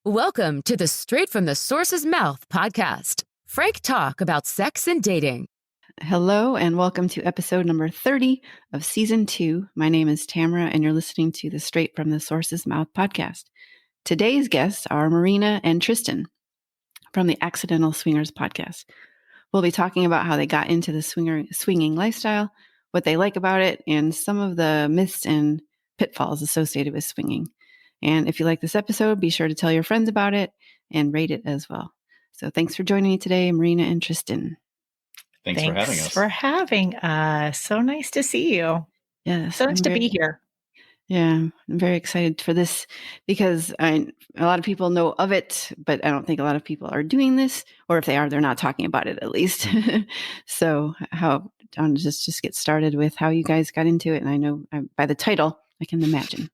Welcome to the Straight from the Source's Mouth podcast. Frank talk about sex and dating. Hello, and welcome to episode number 30 of season 2. My name is Tamara, and you're listening to the Straight from the Source's Mouth podcast. Today's guests are Myrina and Tristan from the Accidental Swingers podcast. We'll be talking about how they got into the swinging lifestyle, what they like about it, and some of the myths and pitfalls associated with swinging. And if you like this episode, be sure to tell your friends about it and rate it as well. So thanks for joining me today, Myrina and Tristan. Thanks for having us. For having us. So nice to see you. Yes, so nice to be here. Yeah, I'm very excited for this because a lot of people know of it, but I don't think a lot of people are doing this, or if they are, they're not talking about it at least. So I'll just get started with how you guys got into it. And I know by the title, I can imagine.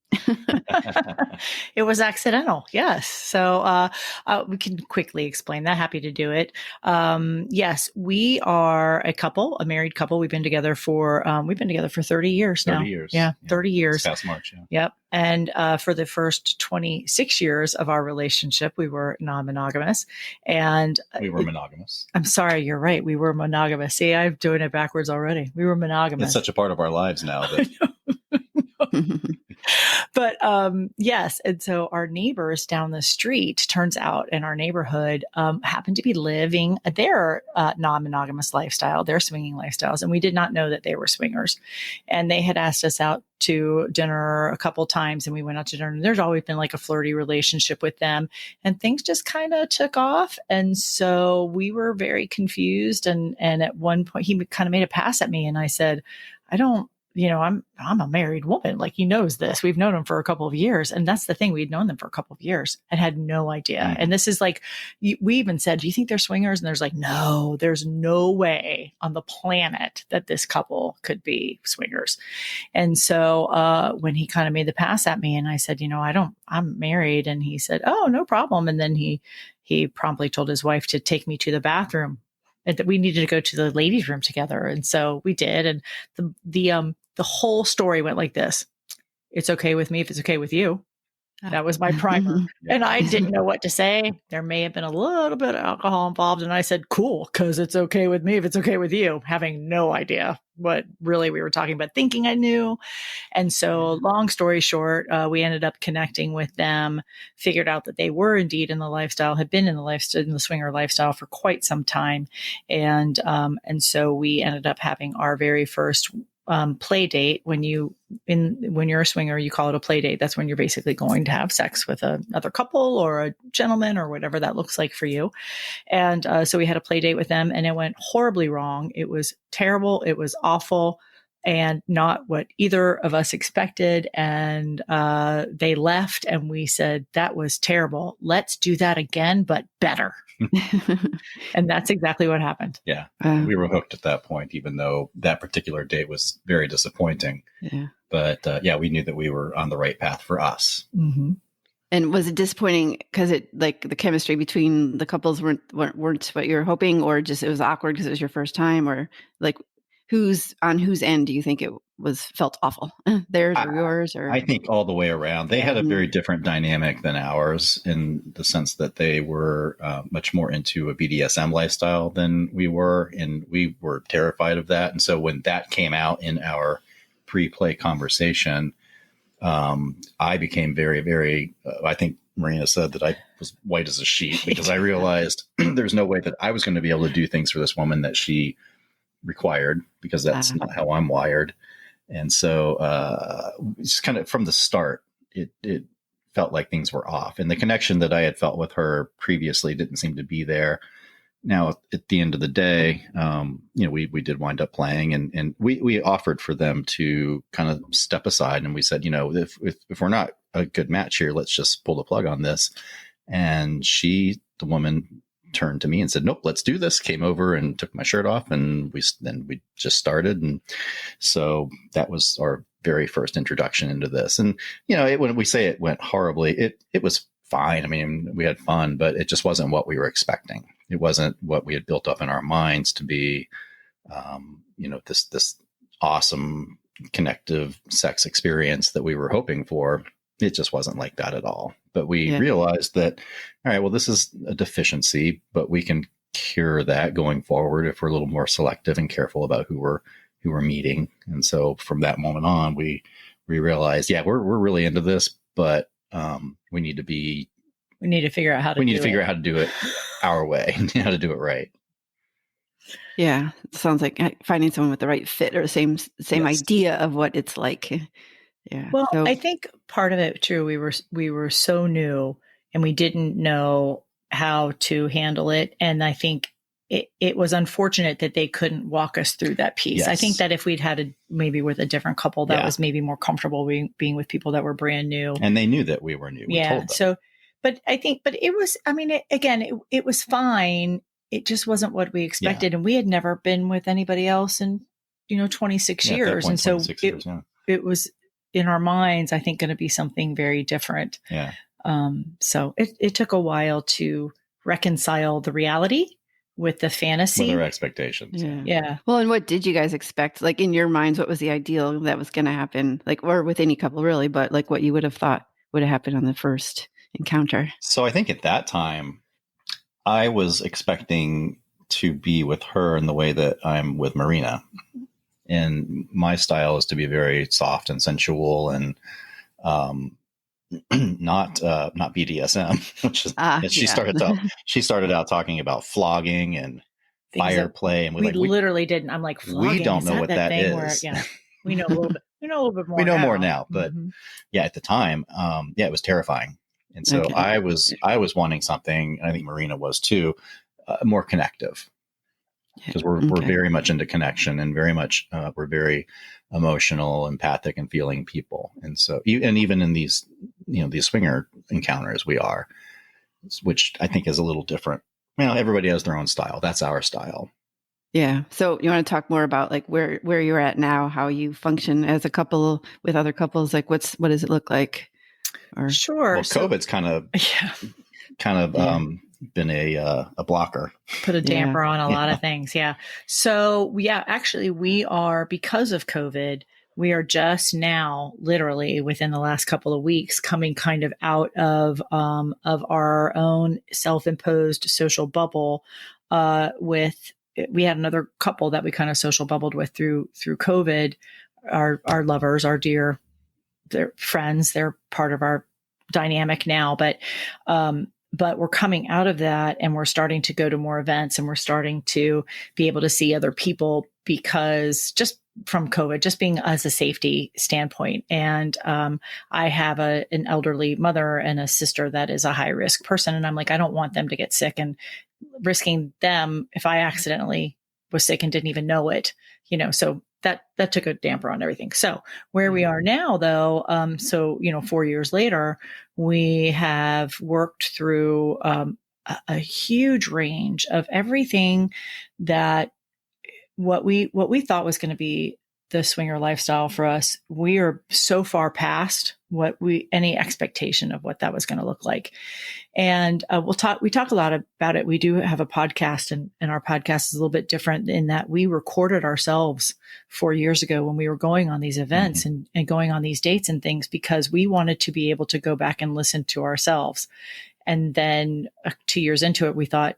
It was accidental. Yes. So we can quickly explain that. Happy to do it. Yes, we are a married couple. We've been together for 30 years now. 30 years. Yeah, 30 years. This past March. Yeah. Yep. And for the first 26 years of our relationship, we were non-monogamous. And we were monogamous. I'm sorry, you're right. We were monogamous. See, I'm doing it backwards already. We were monogamous. It's such a part of our lives now that But yes. And so our neighbors down the street, turns out in our neighborhood, happened to be living their non-monogamous lifestyle, their swinging lifestyles. And we did not know that they were swingers. And they had asked us out to dinner a couple times, and we went out to dinner. And there's always been like a flirty relationship with them, and things just kind of took off. And so we were very confused. And at one point he kind of made a pass at me, and I said, I'm a married woman. Like, he knows this. We've known him for a couple of years. And that's the thing. We'd known them for a couple of years and had no idea. Mm-hmm. And this is like, we even said, do you think they're swingers? And there's like, no, there's no way on the planet that this couple could be swingers. And so when he kind of made the pass at me and I said, I'm married. And he said, oh, no problem. And then he promptly told his wife to take me to the bathroom, and that we needed to go to the ladies' room together. And so we did. And the whole story went like this. It's okay with me if it's okay with you. That was my primer. And I didn't know what to say. There may have been a little bit of alcohol involved. And I said, cool, because it's okay with me if it's okay with you, having no idea what really we were talking about, thinking I knew. And so long story short, we ended up connecting with them, figured out that they were indeed in the lifestyle, had been in the swinger lifestyle for quite some time. And so we ended up having our very first play date. When you're a swinger, you call it a play date. That's when you're basically going to have sex with another couple or a gentleman or whatever that looks like for you. And so we had a play date with them, and it went horribly wrong. It was terrible. It was awful, and not what either of us expected. And they left, and we said, that was terrible. Let's do that again, but better. And that's exactly what happened. Yeah. We were hooked at that point, even though that particular date was very disappointing. Yeah. But we knew that we were on the right path for us. Mm-hmm. And was it disappointing because the chemistry between the couples weren't what you were hoping, or just it was awkward because it was your first time, or like whose end do you think it felt awful? Theirs or yours? Or I think all the way around. They had a very different dynamic than ours, in the sense that they were much more into a BDSM lifestyle than we were, and we were terrified of that. And so when that came out in our pre-play conversation, I became very, very, I think Myrina said that I was white as a sheet, because I realized there's no way that I was going to be able to do things for this woman that she required, because that's not how I'm wired. And so just kind of from the start, it felt like things were off, and the connection that I had felt with her previously didn't seem to be there. Now, at the end of the day, we did wind up playing, and we offered for them to kind of step aside, and we said, if we're not a good match here, let's just pull the plug on this. And the woman turned to me and said, nope, let's do this. Came over and took my shirt off, and we just started. And so that was our very first introduction into this. And, when we say it went horribly, it was fine. I mean, we had fun, but it just wasn't what we were expecting. It wasn't what we had built up in our minds to be, this awesome connective sex experience that we were hoping for. It just wasn't like that at all. But we realized that, all right, well, this is a deficiency, but we can cure that going forward if we're a little more selective and careful about who we're meeting. And so from that moment on, we realized, we're really into this, but we need to figure out how to do it our way and how to do it right. Yeah. It sounds like finding someone with the right fit or same idea of what it's like. Yeah. Well, I think part of it too, we were so new and we didn't know how to handle it. And I think it was unfortunate that they couldn't walk us through that piece. Yes. I think that if we'd had maybe with a different couple that was maybe more comfortable being with people that were brand new. And they knew that we were new. We told them. So, but it was, I mean, it was fine. It just wasn't what we expected. And we had never been with anybody else in, 26 years. And so it was in our minds, I think, going to be something very different. Yeah. So it took a while to reconcile the reality with the fantasy. With our expectations. Yeah. Well, and what did you guys expect? Like in your minds, what was the ideal that was going to happen? Like, or with any couple really, but like what you would have thought would have happened on the first encounter? So I think at that time, I was expecting to be with her in the way that I'm with Myrina. And my style is to be very soft and sensual and not BDSM, which is she started out talking about flogging and fire play, and we literally didn't. I'm like, we don't know what that is. We know a little bit. We know a little bit more. We know more now, but at the time, it was terrifying. And so I was wanting something, and I think Myrina was too, more connective, because we're very much into connection and very much we're very emotional, empathic, and feeling people. And so, and even in these swinger encounters, we are, which I think is a little different. Everybody has their own style. That's our style. Yeah. So you want to talk more about like where you're at now, how you function as a couple with other couples? Like what does it look like? Sure. Well, COVID's kind of been a blocker. Put a damper on a lot of things. Yeah. So actually we are, because of COVID, we are just now literally within the last couple of weeks coming kind of out of our own self-imposed social bubble, we had another couple that we kind of social bubbled with through COVID, our lovers, our dear, they're friends, they're part of our dynamic now, but we're coming out of that and we're starting to go to more events and we're starting to be able to see other people because just from COVID, just being as a safety standpoint. And I have an elderly mother and a sister that is a high risk person. And I'm like, I don't want them to get sick and risking them if I accidentally was sick and didn't even know it, so that took a damper on everything. So where we are now though, 4 years later, we have worked through a huge range of everything that what we thought was going to be the swinger lifestyle for us. We are so far past any expectation of what that was going to look like. And we talk a lot about it. We do have a podcast and our podcast is a little bit different in that we recorded ourselves 4 years ago when we were going on these events and going on these dates and things, because we wanted to be able to go back and listen to ourselves. And then 2 years into it, we thought,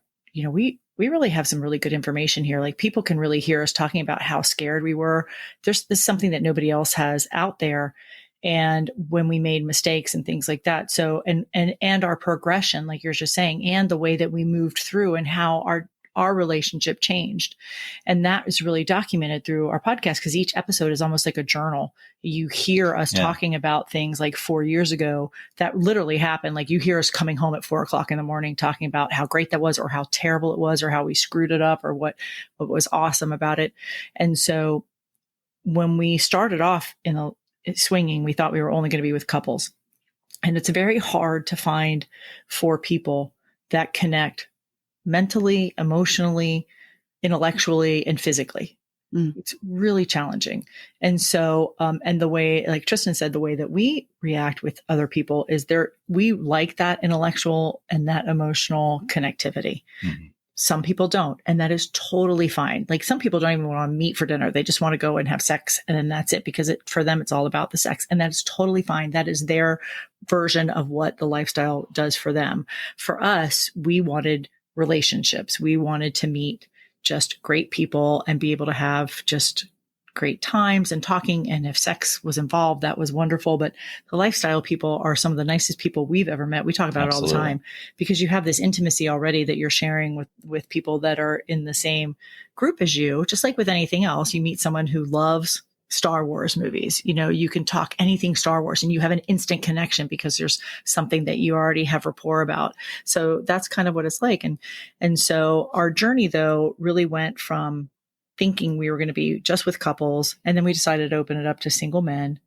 we really have some really good information here. Like people can really hear us talking about how scared we were. This is something that nobody else has out there. And when we made mistakes and things like that. So, and our progression, like you're just saying, and the way that we moved through and how our relationship changed. And that is really documented through our podcast because each episode is almost like a journal. You hear us talking about things like 4 years ago that literally happened. Like you hear us coming home at 4:00 in the morning talking about how great that was or how terrible it was or how we screwed it up or what was awesome about it. And so when we started off in swinging, we thought we were only going to be with couples. And it's very hard to find 4 people that connect mentally, emotionally, intellectually, and physically. It's really challenging. And so, and the way, like Tristan said, the way that we react with other people is we like that intellectual and that emotional connectivity. Some people don't. And that is totally fine. Like some people don't even want to meet for dinner. They just want to go and have sex. And then that's it, because for them, it's all about the sex. And that is totally fine. That is their version of what the lifestyle does for them. For us, we wanted relationships. We wanted to meet just great people and be able to have just great times and talking. And if sex was involved, that was wonderful. But the lifestyle people are some of the nicest people we've ever met. We talk about Absolutely. it all the time, because you have this intimacy already that you're sharing with people that are in the same group as you. Just like with anything else, you meet someone who loves Star Wars movies. You can talk anything Star Wars and you have an instant connection because there's something that you already have rapport about. So that's kind of what it's like. And so our journey though really went from thinking we were going to be just with couples. And then we decided to open it up to single men.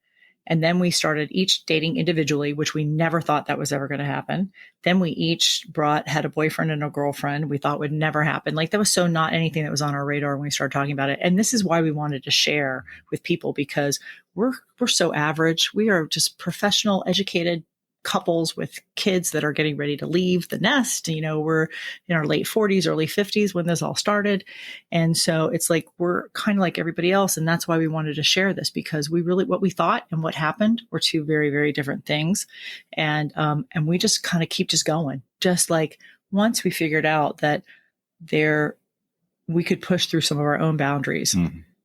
And then we started each dating individually, which we never thought that was ever going to happen. Then we each had a boyfriend and a girlfriend we thought would never happen. Like that was so not anything that was on our radar when we started talking about it. And this is why we wanted to share with people, because we're so average. We are just professional, educated couples with kids that are getting ready to leave the nest. We're in our late 40s, early 50s when this all started. And so it's like, we're kind of like everybody else. And that's why we wanted to share this, because what we thought and what happened were two very, very different things. And we just kind of keep just going. Just like once we figured out that we could push through some of our own boundaries,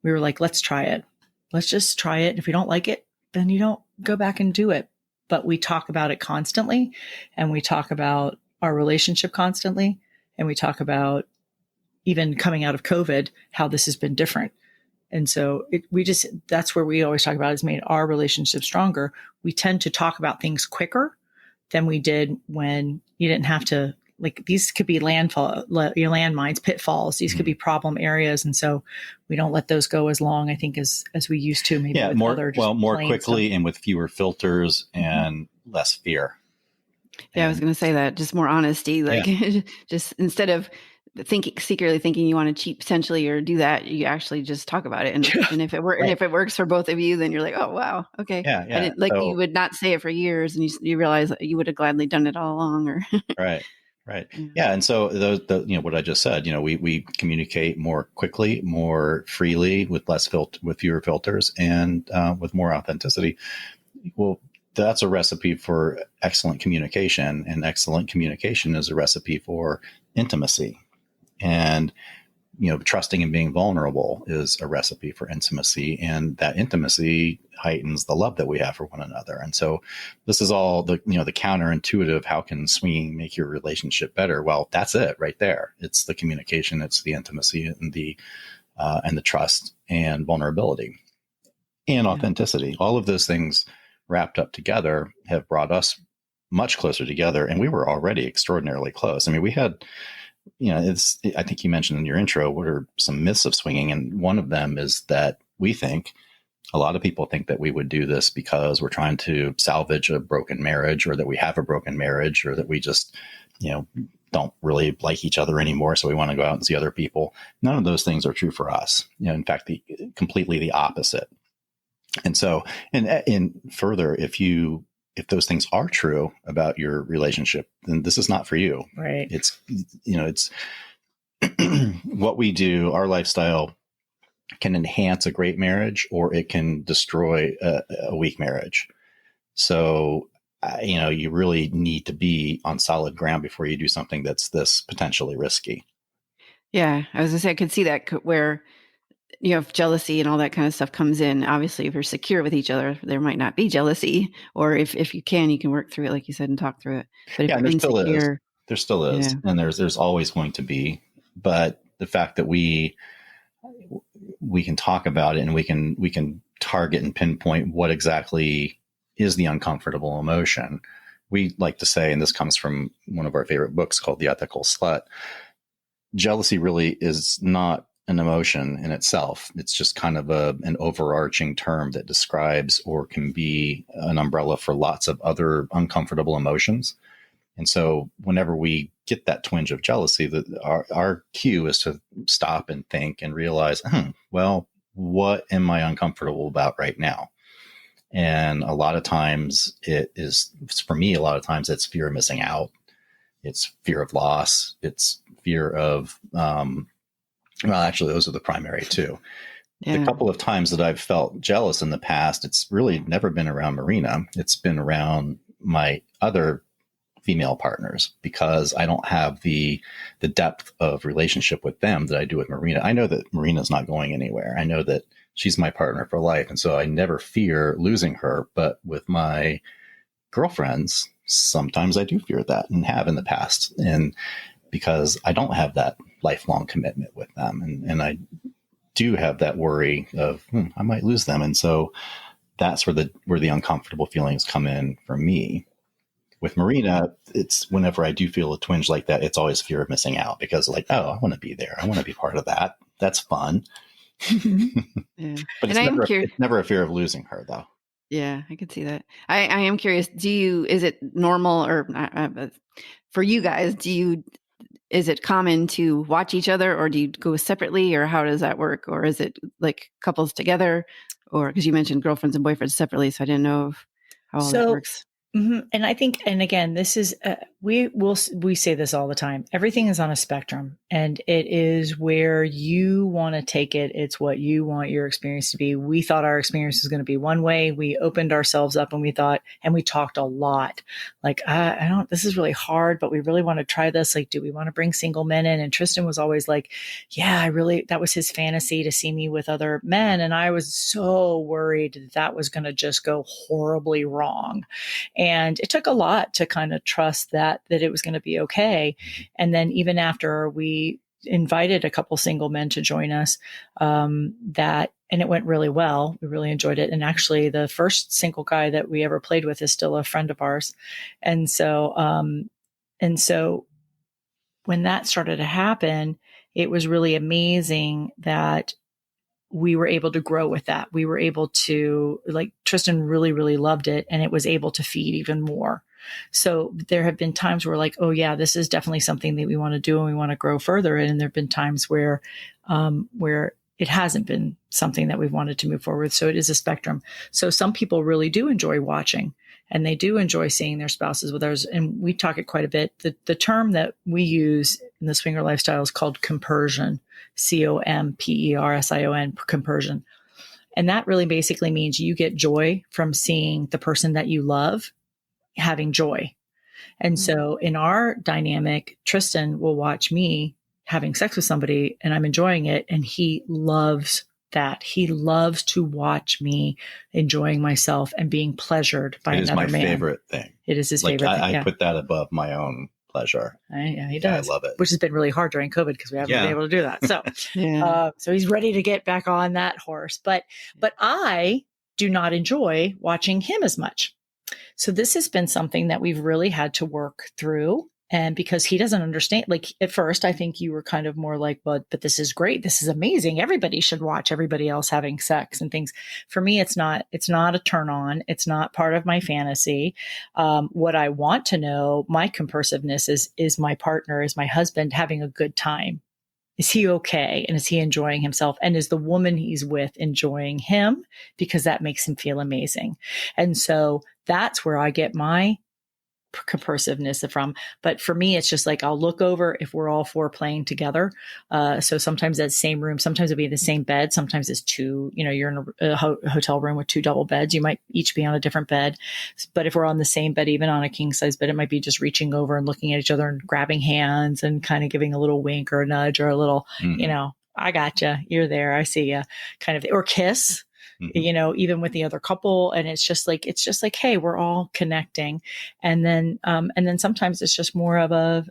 we were like, let's try it. Let's just try it. If you don't like it, then you don't go back and do it. But we talk about it constantly, and we talk about our relationship constantly. And we talk about even coming out of COVID, how this has been different. And so that's where we always talk about, it's made our relationship stronger. We tend to talk about things quicker than we did when you didn't have to, like, these could be landmines, pitfalls. These could be problem areas. And so we don't let those go as long, I think, as we used to. Maybe with more quickly and with fewer filters and less fear. Yeah, I was going to say that, just more honesty, just instead of secretly thinking you want to cheat potentially or do that, you actually just talk about it. And if it works, and if it works for both of you, then you're like, oh, wow. Okay. Yeah. You would not say it for years, and you realize that you would have gladly done it all along. Or Right. Yeah. And so what I just said, we communicate more quickly, more freely, with with fewer filters, and with more authenticity. Well, that's a recipe for excellent communication, and excellent communication is a recipe for intimacy. And, trusting and being vulnerable is a recipe for intimacy, and that intimacy heightens the love that we have for one another. And so this is all the counterintuitive, how can swinging make your relationship better? Well, that's it right there. It's the communication, it's the intimacy, and the trust and vulnerability and authenticity. All of those things wrapped up together have brought us much closer together. And we were already extraordinarily close. I mean, we had, I think you mentioned in your intro, what are some myths of swinging? And one of them is that a lot of people think that we would do this because we're trying to salvage a broken marriage, or that we have a broken marriage, or that we just, don't really like each other anymore, so we want to go out and see other people. None of those things are true for us. In fact, completely the opposite. And so, and further, if those things are true about your relationship, then this is not for you. Right. It's what we do, our lifestyle can enhance a great marriage, or it can destroy a weak marriage. So, you really need to be on solid ground before you do something that's this potentially risky. Yeah. I was going to say, I could see that where, if jealousy and all that kind of stuff comes in. Obviously, if you're secure with each other, there might not be jealousy, or if you can work through it, like you said, and talk through it. But if you're insecure, there still is, and there's always going to be. But the fact that we can talk about it, and we can target and pinpoint what exactly is the uncomfortable emotion. We like to say, and this comes from one of our favorite books called The Ethical Slut, jealousy really is not an emotion in itself. It's just kind of an overarching term that describes, or can be an umbrella for, lots of other uncomfortable emotions. And so whenever we get that twinge of jealousy, our cue is to stop and think and realize, well, what am I uncomfortable about right now? And a lot of times for me, it's fear of missing out. It's fear of loss. It's fear of, well, actually, those are the primary two. Yeah. The couple of times that I've felt jealous in the past, it's really never been around Myrina. It's been around my other female partners, because I don't have the depth of relationship with them that I do with Myrina. I know that Marina's not going anywhere. I know that she's my partner for life. And so I never fear losing her. But with my girlfriends, sometimes I do fear that, and have in the past. And because I don't have that lifelong commitment with them. And I do have that worry of, I might lose them. And so that's where the uncomfortable feelings come in for me. With Myrina, it's whenever I do feel a twinge like that, it's always fear of missing out, because like, oh, I want to be there. I want to be part of that. That's fun. Yeah. But it's never a fear of losing her, though. Yeah, I can see that. I am curious. Is it normal, or for you guys, is it common to watch each other, or do you go separately, or how does that work? Or is it like couples together, or because you mentioned girlfriends and boyfriends separately, so I didn't know how all that works. And I think, and again, this is, we say this all the time. Everything is on a spectrum, and it is where you want to take it. It's what you want your experience to be. We thought our experience was going to be one way. We opened ourselves up, and we talked a lot. Like, this is really hard, but we really want to try this. Like, do we want to bring single men in? And Tristan was always like, yeah, that was his fantasy, to see me with other men. And I was so worried that was going to just go horribly wrong. And it took a lot to kind of trust that it was going to be okay. And then even after we invited a couple single men to join us, and it went really well. We really enjoyed it. And actually the first single guy that we ever played with is still a friend of ours. And so when that started to happen, it was really amazing that we were able to grow with that. We were able to, like, Tristan really, really loved it, and it was able to feed even more. So there have been times where, like, oh yeah, this is definitely something that we want to do and we want to grow further. And there have been times where it hasn't been something that we've wanted to move forward with. So it is a spectrum. So some people really do enjoy watching, and they do enjoy seeing their spouses with others. And we talk it quite a bit. The term that we use in the swinger lifestyle is called compersion, COMPERSION, compersion. And that really basically means you get joy from seeing the person that you love having joy. And so in our dynamic, Tristan will watch me having sex with somebody and I'm enjoying it, and he loves that. He loves to watch me enjoying myself and being pleasured by another man. It is my favorite thing. It is his favorite thing. I put that above my own pleasure. Yeah, he does. I love it. Which has been really hard during COVID because we haven't been able to do that. So, so he's ready to get back on that horse. But I do not enjoy watching him as much. So this has been something that we've really had to work through. And because he doesn't understand, like at first, I think you were kind of more like, but this is great. This is amazing. Everybody should watch everybody else having sex and things. For me, it's not a turn on. It's not part of my fantasy. What I want to know, my compersiveness is my partner, is my husband having a good time? Is he okay? And is he enjoying himself? And is the woman he's with enjoying him? Because that makes him feel amazing. And so that's where I get my compersiveness from. But for me, it's just like, I'll look over if we're all four playing together. So sometimes that same room, sometimes it'll be the same bed. Sometimes it's two, you're in a hotel room with two double beds. You might each be on a different bed. But if we're on the same bed, even on a king size bed, it might be just reaching over and looking at each other and grabbing hands and kind of giving a little wink or a nudge or a little, I gotcha. You're there. I see you kind of, or kiss. Even with the other couple. And it's just like, hey, we're all connecting. And then sometimes it's just more of a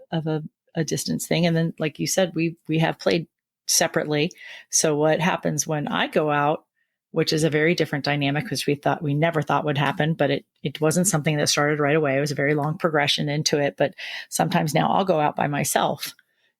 distance thing. And then, like you said, we have played separately. So what happens when I go out, which is a very different dynamic, because we never thought would happen, but it wasn't something that started right away. It was a very long progression into it. But sometimes now I'll go out by myself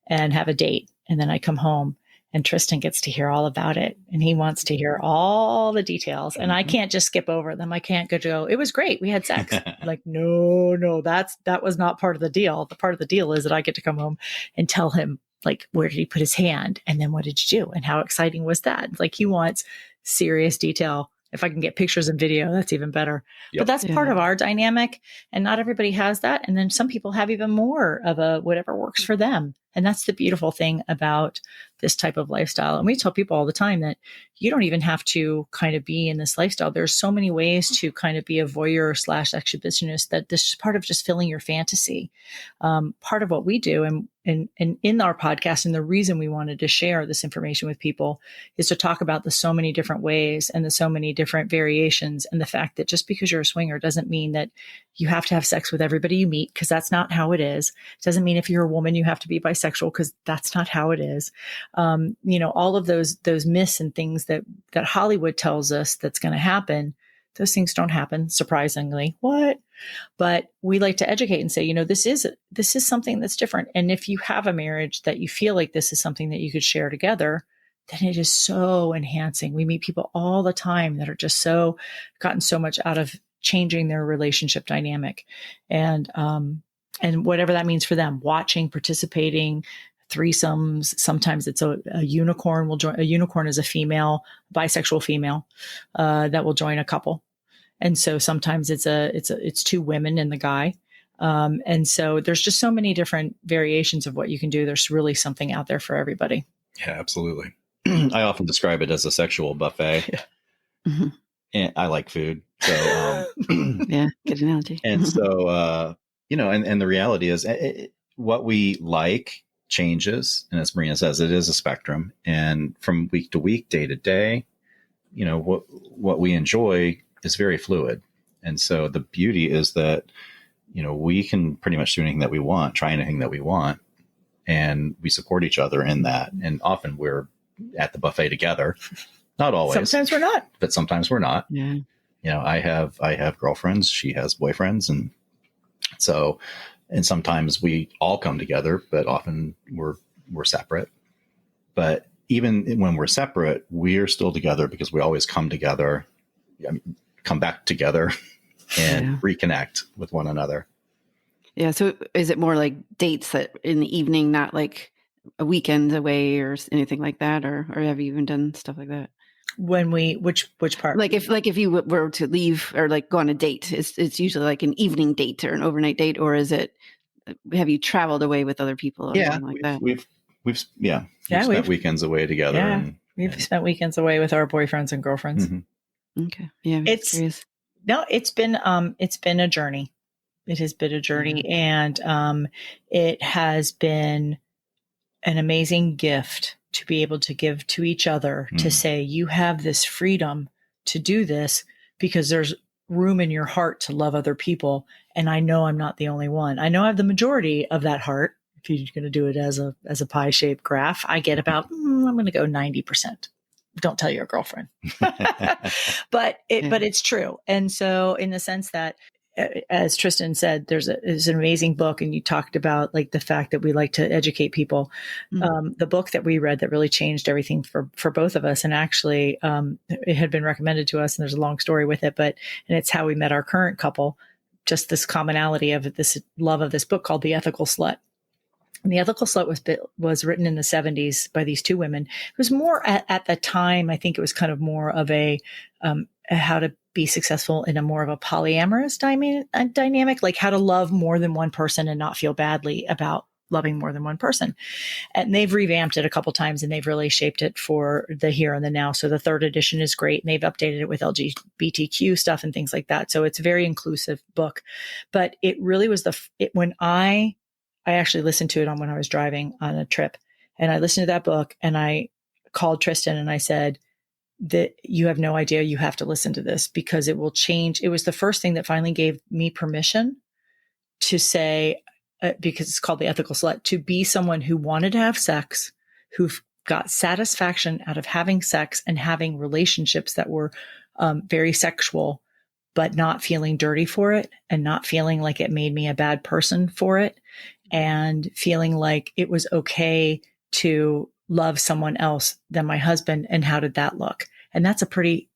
and have a date. And then I come home. And Tristan gets to hear all about it, and he wants to hear all the details. And I can't just skip over them. I can't go, it was great, we had sex. Like, no, that was not part of the deal. The part of the deal is that I get to come home and tell him, like, where did he put his hand? And then what did you do? And how exciting was that? Like, he wants serious detail If I can get pictures and video, that's even better. Yep. But that's part of our dynamic, and not everybody has that. And then some people have even more of a whatever works for them. And that's the beautiful thing about this type of lifestyle. And we tell people all the time that you don't even have to kind of be in this lifestyle. There's so many ways to kind of be a voyeur / exhibitionist, that this is part of just filling your fantasy. Part of what we do, and in our podcast, and the reason we wanted to share this information with people, is to talk about the so many different ways and the so many different variations, and the fact that just because you're a swinger doesn't mean that you have to have sex with everybody you meet, because that's not how it is. It doesn't mean if you're a woman you have to be bisexual, because that's not how it is. All of those myths and things that Hollywood tells us that's going to happen, those things don't happen, surprisingly. What? But we like to educate and say, this is something that's different. And if you have a marriage that you feel like this is something that you could share together, then it is so enhancing. We meet people all the time that are just gotten so much out of changing their relationship dynamic, and whatever that means for them, watching, participating, threesomes. Sometimes it's a unicorn will join. A unicorn is a female, bisexual female, that will join a couple. And so sometimes it's two women and the guy. And so there's just so many different variations of what you can do. There's really something out there for everybody. Yeah, absolutely. I often describe it as a sexual buffet. Yeah. Mm-hmm. And I like food. So, yeah, good analogy. And so, and the reality is what we like changes. And as Myrina says, it is a spectrum. And from week to week, day to day, what we enjoy is very fluid. And so the beauty is that, we can pretty much do anything that we want, try anything that we want. And we support each other in that. And often we're at the buffet together. Not always. Sometimes we're not. But sometimes we're not. Yeah. I have girlfriends. She has boyfriends. And so, and sometimes we all come together, but often we're separate. But even when we're separate, we're still together because we always come together, come back together and reconnect with one another. Yeah. So is it more like dates that in the evening, not like a weekend away or anything like that? Or have you even done stuff like that? When which part? Like if you were to leave or like go on a date, it's usually like an evening date or an overnight date, or have you traveled away with other people or something like that? We've spent weekends away together. Yeah, and spent weekends away with our boyfriends and girlfriends. Mm-hmm. Okay. Yeah. It's been a journey. It has been a journey, and it has been an amazing gift to be able to give to each other, to say, you have this freedom to do this because there's room in your heart to love other people. And I know I'm not the only one. I know I have the majority of that heart. If you're going to do it as a pie-shaped graph, I get about, I'm going to go 90%. Don't tell your girlfriend, but it's true. And so in the sense that, as Tristan said, there's an amazing book, and you talked about like the fact that we like to educate people. The book that we read that really changed everything for both of us, and actually it had been recommended to us, and there's a long story with it, and it's how we met our current couple. Just this commonality of this love of this book called The Ethical Slut. And The Ethical Slut was written in the 70s by these two women. It was more at the time, I think it was kind of more of a how to be successful in a more of a polyamorous dynamic, like how to love more than one person and not feel badly about loving more than one person. And they've revamped it a couple times, and they've really shaped it for the here and the now. So the third edition is great, and they've updated it with LGBTQ stuff and things like that. So it's a very inclusive book. But it really was when I actually listened to it when I was driving on a trip, and I listened to that book, and I called Tristan and I said, that you have no idea, you have to listen to this because it will change. It was the first thing that finally gave me permission to say, because it's called The Ethical Slut, to be someone who wanted to have sex, who got satisfaction out of having sex and having relationships that were very sexual, but not feeling dirty for it, and not feeling like it made me a bad person for it, and feeling like it was okay to love someone else than my husband. And how did that look? And that's a pretty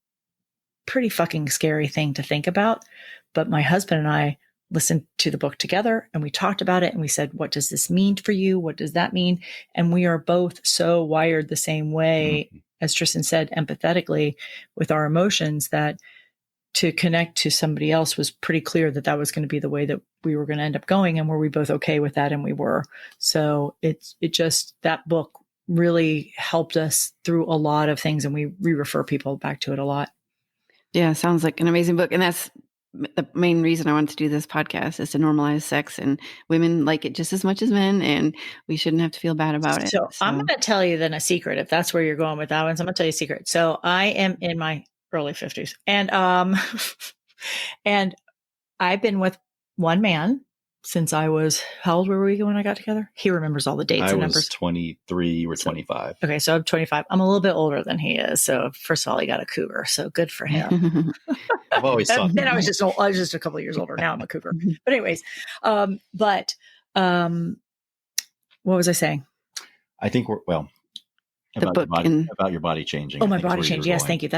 fucking scary thing to think about. But my husband and I listened to the book together, and we talked about it, and we said, what does this mean for you? What does that mean? And we are both so wired the same way as Tristan said, empathetically with our emotions, that to connect to somebody else was pretty clear that that was going to be the way that we were going to end up going. And were we both okay with that? And we were. So that book really helped us through a lot of things. And we refer people back to it a lot. Yeah. Sounds like an amazing book. And that's the main reason I wanted to do this podcast, is to normalize sex, and women like it just as much as men, and we shouldn't have to feel bad about it. So I'm going to tell you then a secret, if that's where you're going with that one. So I'm going to tell you a secret. So I am in my early 50s, and and I've been with one man since I was, how old were we when I got together? He remembers all the dates and numbers. I was 23, you were 25. Okay, so I'm 25. I'm a little bit older than he is. So first of all, he got a cougar, so good for him. I've always thought then I was just a couple of years older. Now I'm a cougar. But anyways, what was I saying? I think about your body changing. Oh, my body changed. Yes, thank you.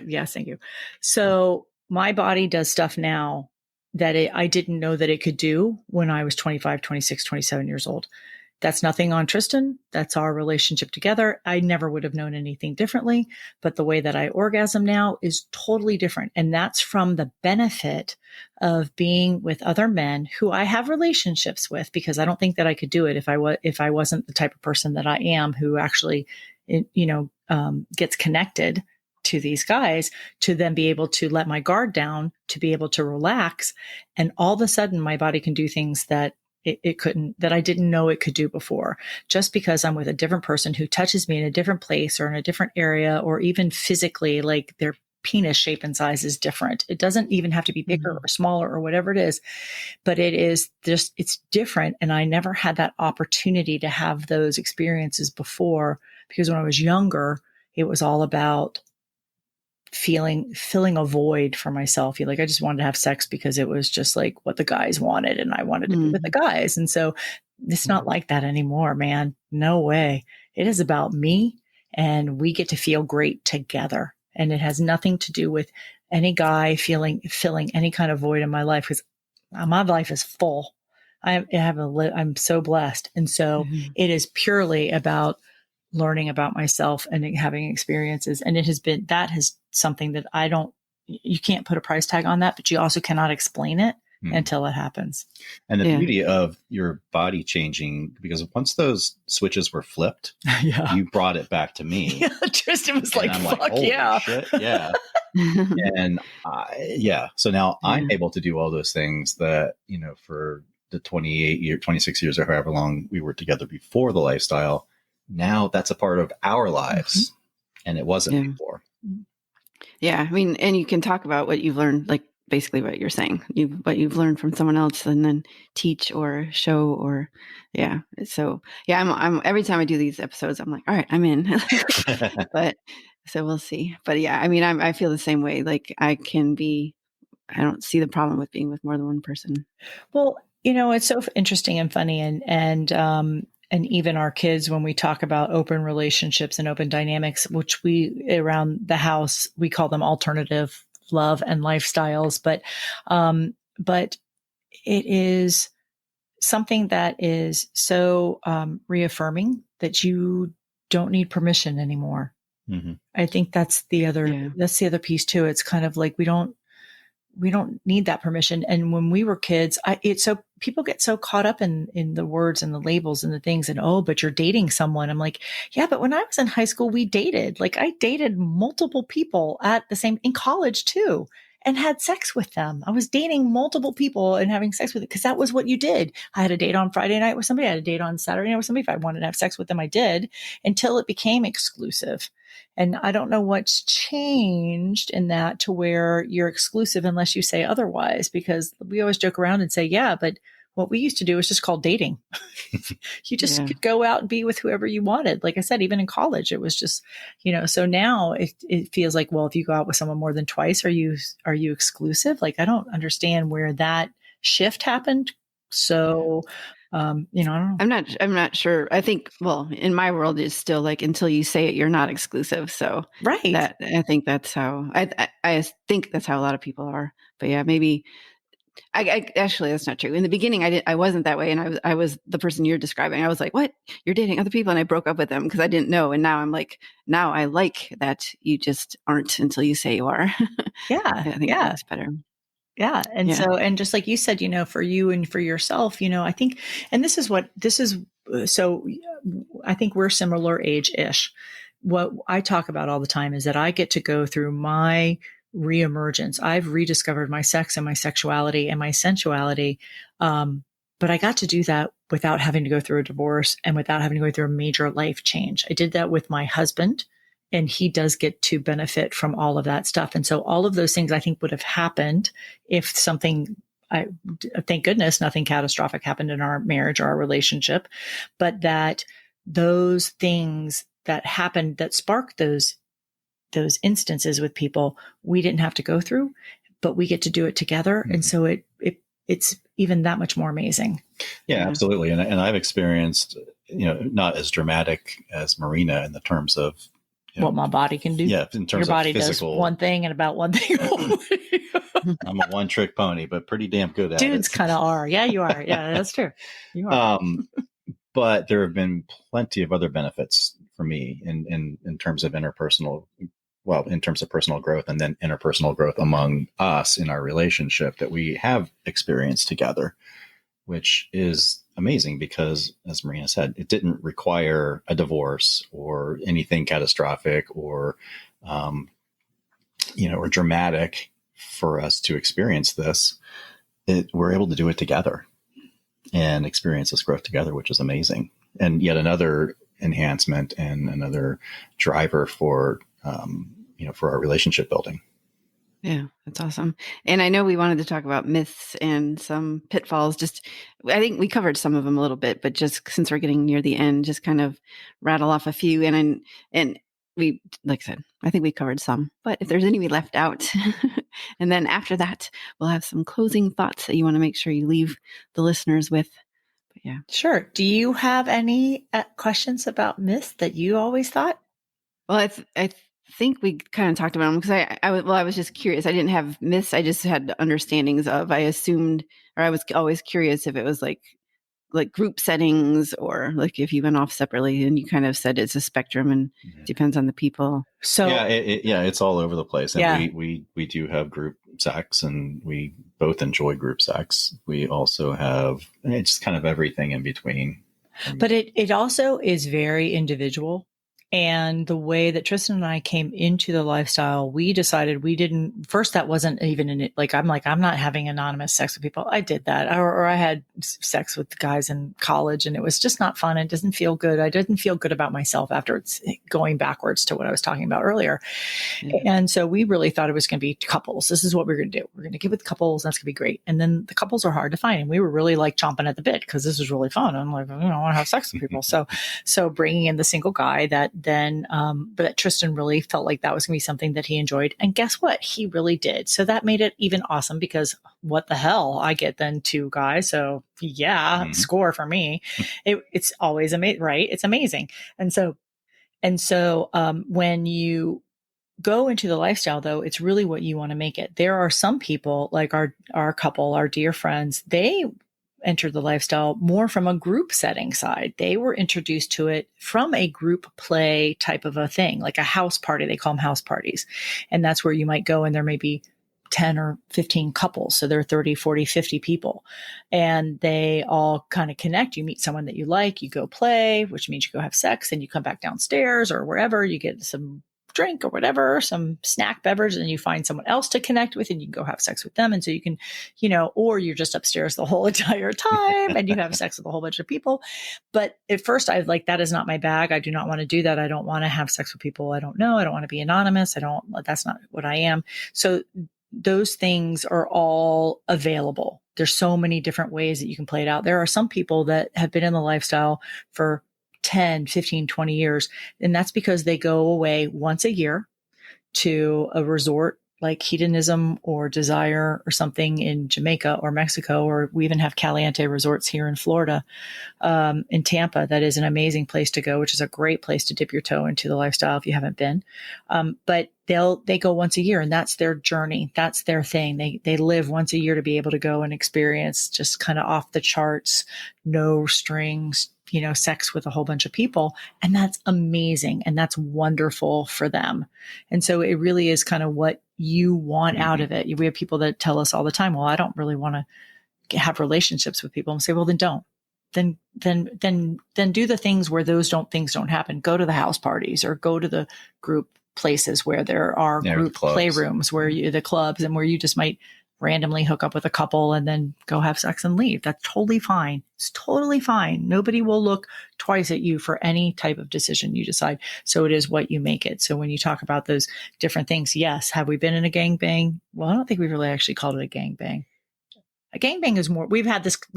Yes, thank you. So my body does stuff now that I didn't know that it could do when I was 25, 26, 27 years old. That's nothing on Tristan. That's our relationship together. I never would have known anything differently, but the way that I orgasm now is totally different. And that's from the benefit of being with other men who I have relationships with, because I don't think that I could do it if I wasn't the type of person that I am, who actually, gets connected to these guys, to then be able to let my guard down, to be able to relax. And all of a sudden my body can do things that it couldn't, that I didn't know it could do before, just because I'm with a different person who touches me in a different place or in a different area, or even physically, like their penis shape and size is different. It doesn't even have to be bigger or smaller or whatever it is, but it is just, it's different. And I never had that opportunity to have those experiences before, because when I was younger, it was all about filling a void for myself. I just wanted to have sex because it was just like what the guys wanted, and I wanted to be with the guys. And so it's not like that anymore, man. No way. It is about me, and we get to feel great together. And it has nothing to do with any guy filling any kind of void in my life, because my life is full. I'm so blessed. And so it is purely about learning about myself and having experiences. And that has something that you can't put a price tag on that, but you also cannot explain it until it happens. And the beauty of your body changing, because once those switches were flipped, you brought it back to me. Yeah, Tristan was like, I'm fuck holy yeah. Shit, yeah. And so now I'm able to do all those things that, for the 26 years or however long we were together before the lifestyle, now that's a part of our lives, and it wasn't before. Yeah. I mean, and you can talk about what you've learned, like basically what you're saying, what you've learned from someone else, and then teach or show, or So I'm every time I do these episodes, I'm like, all right, I'm in. But so we'll see. But yeah, I mean, I feel the same way. Like I don't see the problem with being with more than one person. Well, it's so interesting and funny, and even our kids, when we talk about open relationships and open dynamics, which we around the house, we call them alternative love and lifestyles. But it is something that is so reaffirming that you don't need permission anymore. Mm-hmm. I think that's the other piece too. It's kind of like we don't need that permission. And when we were kids, people get so caught up in the words and the labels and the things, and, but you're dating someone. I'm like, yeah, but when I was in high school, we dated. Like I dated multiple people in college too, and had sex with them. I was dating multiple people and having sex with it, because that was what you did. I had a date on Friday night with somebody. I had a date on Saturday night with somebody. If I wanted to have sex with them, I did, until it became exclusive. And I don't know what's changed in that to where you're exclusive unless you say otherwise, because we always joke around and say, yeah, but what we used to do was just called dating. You just could go out and be with whoever you wanted. Like I said, even in college, it was just, so now it feels like, well, if you go out with someone more than twice, are you exclusive? Like, I don't understand where that shift happened. So, I don't know. I'm not sure. I think, well, in my world, it's still like, until you say it, you're not exclusive. So right. I think that's how, I think that's how a lot of people are. But yeah, maybe I actually, that's not true. In the beginning, I wasn't that way. And I was the person you're describing. I was like, what? You're dating other people? And I broke up with them because I didn't know. And now I'm like, now I like that you just aren't until you say you are. Yeah. I think it makes better. Yeah. And Yeah. so, and just like you said, for you and for yourself, I think, and so I think we're similar age-ish. What I talk about all the time is that I get to go through my reemergence. I've rediscovered my sex and my sexuality and my sensuality. But I got to do that without having to go through a divorce and without having to go through a major life change. I did that with my husband, and he does get to benefit from all of that stuff. And so all of those things I think would have happened if thank goodness nothing catastrophic happened in our marriage or our relationship, but that those things that happened that sparked those instances with people, we didn't have to go through, but we get to do it together. Mm-hmm. And so it's even that much more amazing. Yeah, absolutely. And I've experienced, not as dramatic as Myrina in the terms of what my body can do. Yeah, in terms your body of physical, does one thing and about one thing only. I'm a one-trick pony, but pretty damn good at it. Dudes kind of are. Yeah, you are. Yeah, that's true. You are. But there have been plenty of other benefits for me in terms of personal growth and then interpersonal growth among us in our relationship that we have experienced together, which is amazing because, as Myrina said, it didn't require a divorce or anything catastrophic or dramatic for us to experience this. We're able to do it together and experience this growth together, which is amazing. And yet another enhancement and another driver for our relationship building. Yeah, that's awesome. And I know we wanted to talk about myths and some pitfalls. I think we covered some of them a little bit, but just since we're getting near the end, just kind of rattle off a few. And we, like I said, I think we covered some, but if there's any we left out, and then after that, we'll have some closing thoughts that you want to make sure you leave the listeners with. But yeah. Sure. Do you have any questions about myths that you always thought? Well, I think we kind of talked about them because I was just curious. I didn't have myths. I just had understandings of, I assumed, or I was always curious if it was like group settings or like if you went off separately, and you kind of said it's a spectrum and depends on the people. So it's all over the place. And we do have group sex and we both enjoy group sex. We also have, it's kind of everything in between. But it also is very individual. And the way that Tristan and I came into the lifestyle, we decided that wasn't even in it. I'm not having anonymous sex with people. I did that. Or I had sex with guys in college and it was just not fun. It doesn't feel good. I didn't feel good about myself after it's going backwards to what I was talking about earlier. Mm-hmm. And so we really thought it was going to be couples. This is what we're going to do. We're going to get with couples. That's going to be great. And then the couples are hard to find. And we were really chomping at the bit because this is really fun. I'm like, I want to have sex with people. So bringing in the single guy but that Tristan really felt like that was going to be something that he enjoyed. And guess what? He really did. So that made it even awesome because what the hell? I get then two guys. So yeah, score for me. It's always amazing, right? It's amazing. And so when you go into the lifestyle though, it's really what you want to make it. There are some people like our couple, our dear friends, they entered the lifestyle more from a group setting side. They were introduced to it from a group play type of a thing, like a house party. They call them house parties. And that's where you might go and there may be 10 or 15 couples. So there are 30, 40, 50 people and they all kind of connect. You meet someone that you like, you go play, which means you go have sex and you come back downstairs or wherever, you get some drink or whatever, some snack beverage, and you find someone else to connect with and you can go have sex with them. And so you can, or you're just upstairs the whole entire time and you have sex with a whole bunch of people. But at first I was like, that is not my bag. I do not want to do that. I don't want to have sex with people I don't know. I don't want to be anonymous. That's not what I am. So those things are all available. There's so many different ways that you can play it out. There are some people that have been in the lifestyle for 10, 15, 20 years. And that's because they go away once a year to a resort like hedonism or desire or something in Jamaica or Mexico, or we even have Caliente resorts here in Florida, in Tampa. That is an amazing place to go, which is a great place to dip your toe into the lifestyle if you haven't been. But they go once a year, and that's their journey. That's their thing. They live once a year to be able to go and experience just kind of off the charts, no strings, sex with a whole bunch of people. And that's amazing. And that's wonderful for them. And so it really is kind of what you want out of it. We have people that tell us all the time, well, I don't really want to have relationships with people. And say, well, then don't. Then do the things where things don't happen. Go to the house parties or go to the group places where there are group playrooms, the clubs, and where you just might randomly hook up with a couple and then go have sex and leave. That's totally fine. It's totally fine. Nobody will look twice at you for any type of decision you decide. So it is what you make it. So when you talk about those different things, yes. Have we been in a gangbang? Well, I don't think we really actually called it a gangbang. A gangbang is more, we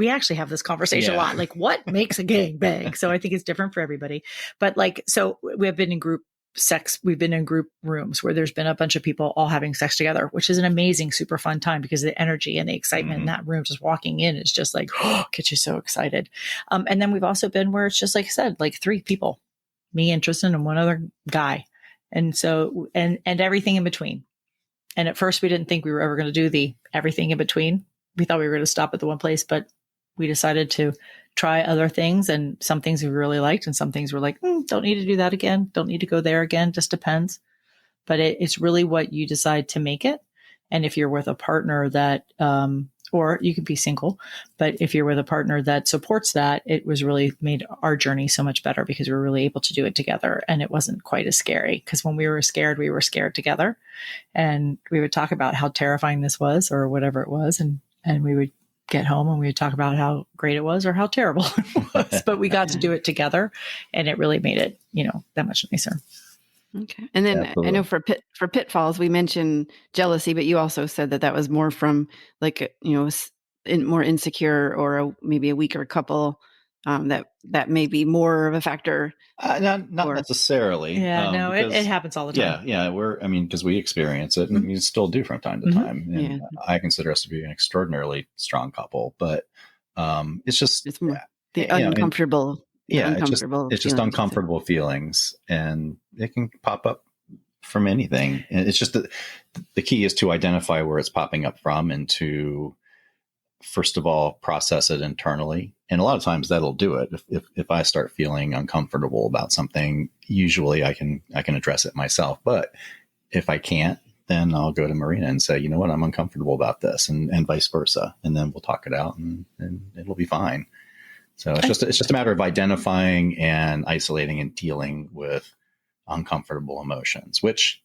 actually have this conversation a lot. Like, what makes a gangbang? So I think it's different for everybody. But so we have been in group sex. We've been in group rooms where there's been a bunch of people all having sex together, which is an amazing, super fun time because the energy and the excitement in that room, just walking in, is just like, gets you so excited. And then we've also been where it's just, like I said, like 3 people, me and Tristan and one other guy. And so, and everything in between. And at first we didn't think we were ever going to do the everything in between. We thought we were going to stop at the one place, but we decided to try other things, and some things we really liked and some things we're like, don't need to do that again. Don't need to go there again. Just depends. But it's really what you decide to make it. And if you're with a partner that, or you could be single, but if you're with a partner that supports that, it was really made our journey so much better because we were really able to do it together. And it wasn't quite as scary, because when we were scared together, and we would talk about how terrifying this was or whatever it was. And we would get home and we would talk about how great it was or how terrible it was, but we got to do it together, and it really made it, that much nicer. Okay. And then I know for pitfalls, we mentioned jealousy, but you also said that was more from like, more insecure or maybe a weaker couple, that may be more of a factor. Not necessarily. Yeah, no, because, it happens all the time. Yeah. Because we experience it, and we still do from time to time. And I consider us to be an extraordinarily strong couple, but it's more the uncomfortable. It's just uncomfortable feelings, and it can pop up from anything. And it's just the key is to identify where it's popping up from, and to, first of all, process it internally. And a lot of times that'll do it. If I start feeling uncomfortable about something, usually I can address it myself. But if I can't, then I'll go to Myrina and say, you know what, I'm uncomfortable about this, and vice versa. And then we'll talk it out, and it'll be fine. So it's just a matter of identifying and isolating and dealing with uncomfortable emotions, which,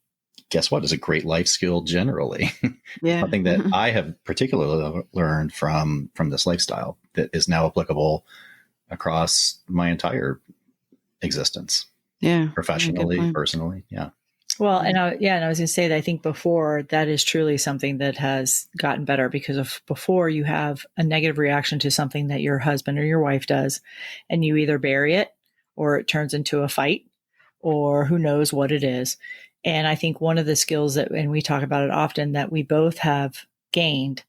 guess what, is a great life skill generally. Yeah. Something that I have particularly learned from this lifestyle that is now applicable across my entire existence. Yeah. Professionally, personally. Yeah. Well, and I was going to say that I think before, that is truly something that has gotten better, because of before you have a negative reaction to something that your husband or your wife does, and you either bury it or it turns into a fight, or who knows what it is. And I think one of the skills that, and we talk about it often, that we both have gained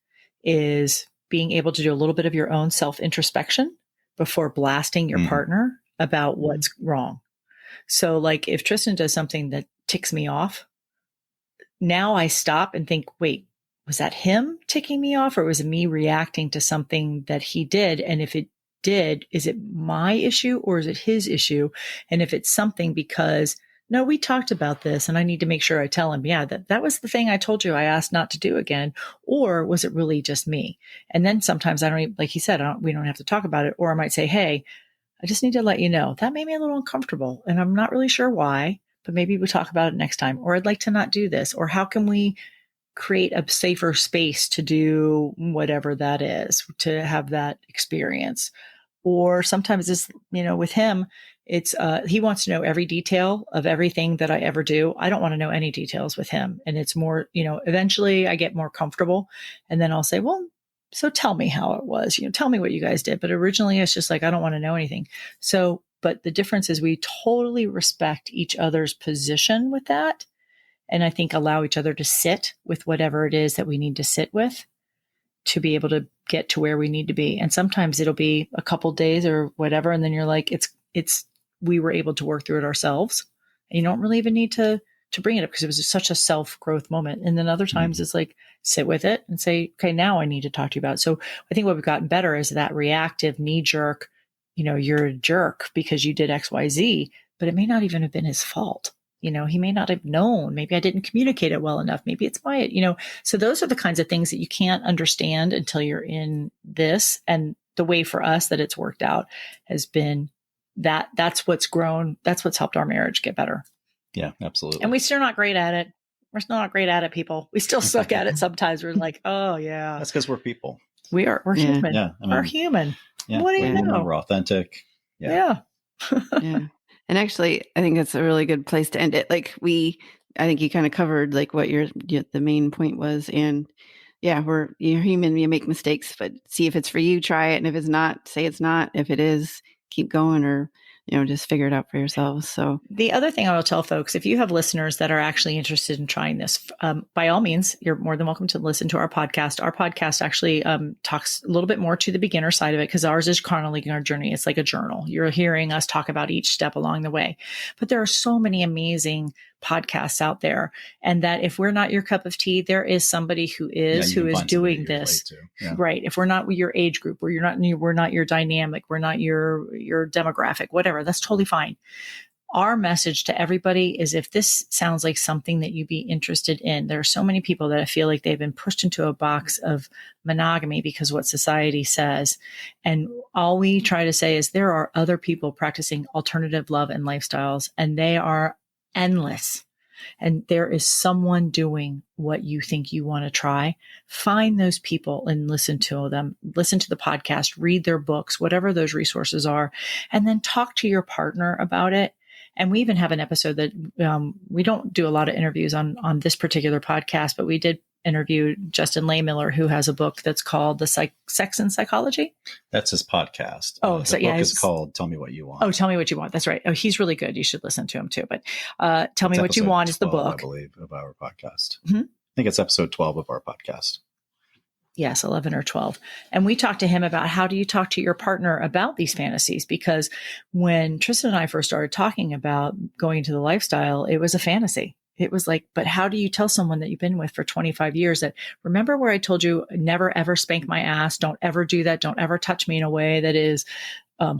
is being able to do a little bit of your own self-introspection before blasting your partner about what's wrong. So like if Tristan does something that ticks me off, now I stop and think, wait, was that him ticking me off, or was it me reacting to something that he did? And if it did, is it my issue or is it his issue? And if it's something because, no, we talked about this and I need to make sure I tell him, yeah, that was the thing I told you I asked not to do again. Or was it really just me? And then sometimes I don't even, like he said, we don't have to talk about it. Or I might say, hey, I just need to let you know that made me a little uncomfortable and I'm not really sure why, but maybe we'll talk about it next time. Or I'd like to not do this. Or how can we create a safer space to do whatever that is, to have that experience? Or sometimes it's, with him, it's, he wants to know every detail of everything that I ever do. I don't want to know any details with him. And it's more, eventually I get more comfortable and then I'll say, well, so tell me how it was, tell me what you guys did. But originally it's just like, I don't want to know anything. So, but the difference is we totally respect each other's position with that. And I think allow each other to sit with whatever it is that we need to sit with to be able to get to where we need to be. And sometimes it'll be a couple days or whatever. And then you're like, we were able to work through it ourselves. And you don't really even need to bring it up because it was such a self-growth moment. And then other times it's like, sit with it and say, okay, now I need to talk to you about it. So I think what we've gotten better is that reactive knee jerk, you're a jerk because you did X, Y, Z, but it may not even have been his fault. He may not have known. Maybe I didn't communicate it well enough. Maybe it's so those are the kinds of things that you can't understand until you're in this. And the way for us that it's worked out has been that's what's grown. That's what's helped our marriage get better. Yeah, absolutely. And we're still not great at it. We're still not great at it, people. We still suck at it sometimes. We're like, oh yeah. That's because we're people. We're human. Yeah. We're human. Yeah, what do you know? We're authentic. Yeah. Yeah. And actually, I think that's a really good place to end it. Like I think you kind of covered like what the main point was. And yeah, you're human, you make mistakes, but see if it's for you, try it. And if it's not, say it's not. If it is, keep going, or just figure it out for yourselves. So the other thing I will tell folks, if you have listeners that are actually interested in trying this, by all means, you're more than welcome to listen to our podcast. Our podcast actually talks a little bit more to the beginner side of it because ours is chronicling our journey. It's like a journal. You're hearing us talk about each step along the way. But there are so many amazing podcasts out there. And that if we're not your cup of tea, there is somebody who is doing this. Yeah. Right. If we're not your age group, we're not your dynamic, we're not your demographic, whatever, that's totally fine. Our message to everybody is if this sounds like something that you'd be interested in, there are so many people that I feel like they've been pushed into a box of monogamy because what society says. And all we try to say is there are other people practicing alternative love and lifestyles, and they are endless. And there is someone doing what you think you want to try. Find those people and listen to them, listen to the podcast, read their books, whatever those resources are, and then talk to your partner about it. And we even have an episode that we don't do a lot of interviews on this particular podcast, but we did interview Justin Laymiller, who has a book that's called Sex and Psychology. That's his podcast. Oh, the book is called Tell Me What You Want. Oh, Tell Me What You Want. That's right. Oh, he's really good. You should listen to him too. But Tell Me What You Want is the 12, book. I believe, of our podcast. Mm-hmm. I think it's episode 12 of our podcast. Yes, 11 or 12. And we talked to him about how do you talk to your partner about these fantasies? Because when Tristan and I first started talking about going into the lifestyle, it was a fantasy. It was like, but how do you tell someone that you've been with for 25 years that, remember where I told you, never ever spank my ass. Don't ever do that. Don't ever touch me in a way that is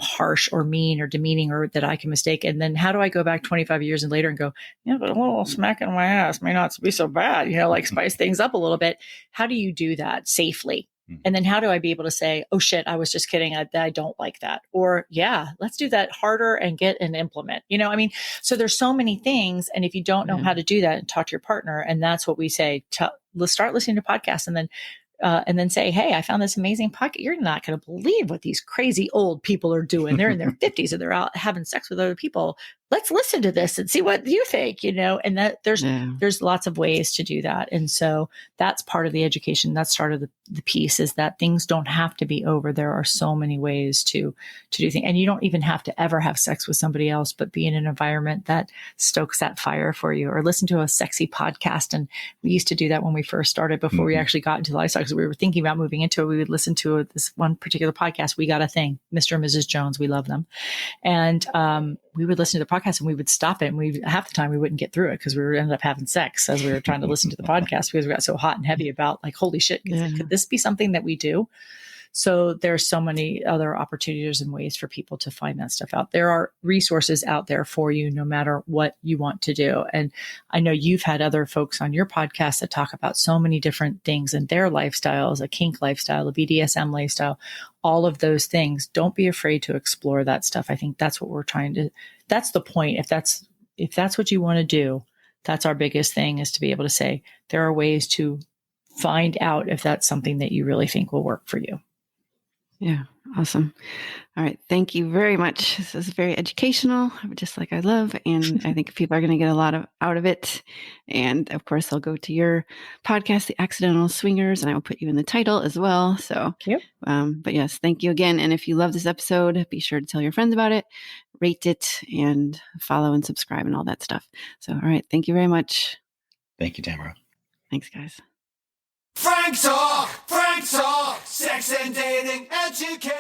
harsh or mean or demeaning or that I can mistake. And then how do I go back 25 years and later and go, but a little smack in my ass may not be so bad, like spice things up a little bit. How do you do that safely? And then how do I be able to say, oh shit, I was just kidding. I don't like that. Or yeah, let's do that harder and get and implement, so there's so many things. And if you don't know how to do that, and talk to your partner. And that's what we say, let's start listening to podcasts and then say, hey, I found this amazing podcast. You're not going to believe what these crazy old people are doing. They're in their 50s and they're out having sex with other people. Let's listen to this and see what you think, and that there's lots of ways to do that. And so that's part of the education. That's part of the piece, is that things don't have to be over. There are so many ways to do things. And you don't even have to ever have sex with somebody else, but be in an environment that stokes that fire for you, or listen to a sexy podcast. And we used to do that when we first started, before we actually got into the lifestyle, because we were thinking about moving into it. We would listen to this one particular podcast. We Got a Thing, Mr. and Mrs. Jones. We love them. And, we would listen to the podcast and we would stop it. And half the time we wouldn't get through it because we ended up having sex as we were trying to listen to the podcast, because we got so hot and heavy about like, holy shit, could this be something that we do? So there's so many other opportunities and ways for people to find that stuff out. There are resources out there for you, no matter what you want to do. And I know you've had other folks on your podcast that talk about so many different things in their lifestyles, a kink lifestyle, a BDSM lifestyle, all of those things. Don't be afraid to explore that stuff. I think that's what we're trying to, that's the point. If that's what you want to do, that's our biggest thing, is to be able to say, there are ways to find out if that's something that you really think will work for you. Yeah. Awesome. All right. Thank you very much. This is very educational, just like I love. And I think people are going to get a lot out of it. And of course, I'll go to your podcast, The Accidental Swingers, and I will put you in the title as well. So, but yes, thank you again. And if you love this episode, be sure to tell your friends about it, rate it, and follow and subscribe and all that stuff. So, all right. Thank you very much. Thank you, Tamara. Thanks, guys. Frank Talk, Sex and Dating Education.